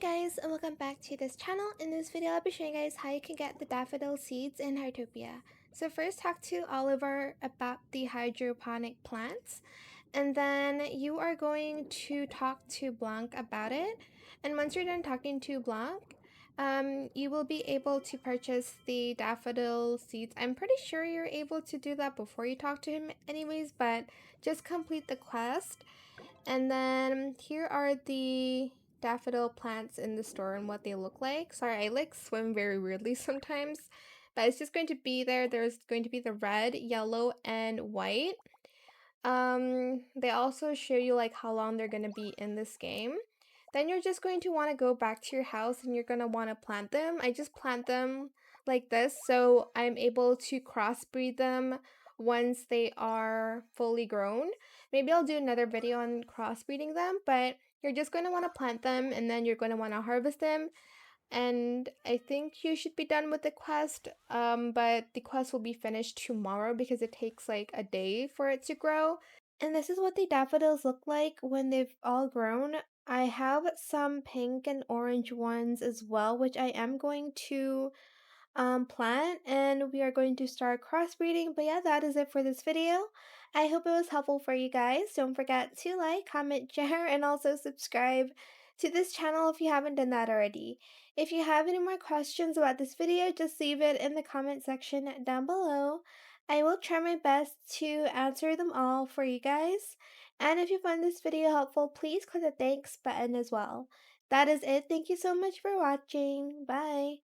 guys, and welcome back to this channel. In this video, I'll be showing you guys how you can get the Daffodil Seeds in Heartopia. So first, talk to Oliver about the hydroponic plants, and then you are going to talk to Blanc about it. And once you're done talking to Blanc, you will be able to purchase the Daffodil Seeds. I'm pretty sure you're able to do that before you talk to him anyways, but just complete the quest. And then here are the daffodil plants in the store and what they look like. Sorry, I like swim very weirdly sometimes, but it's just going to be there. There's going to be the red, yellow, and white. They also show you like how long they're going to be in this game. Then you're just going to want to go back to your house and you're going to want to plant them. I just plant them like this so I'm able to crossbreed them once they are fully grown. Maybe I'll do another video on crossbreeding them, but you're just going to want to plant them and then you're going to want to harvest them. And I think you should be done with the quest, but the quest will be finished tomorrow because it takes like a day for it to grow. And this is what the daffodils look like when they've all grown. I have some pink and orange ones as well, which I am going to plant, and we are going to start crossbreeding. But yeah, that is it for this video. I hope it was helpful for you guys. Don't forget to like, comment, share, and also subscribe to this channel if you haven't done that already. If you have any more questions about this video, just leave it in the comment section down below. I will try my best to answer them all for you guys. And if you found this video helpful, please click the thanks button as well. That is it. Thank you so much for watching. Bye.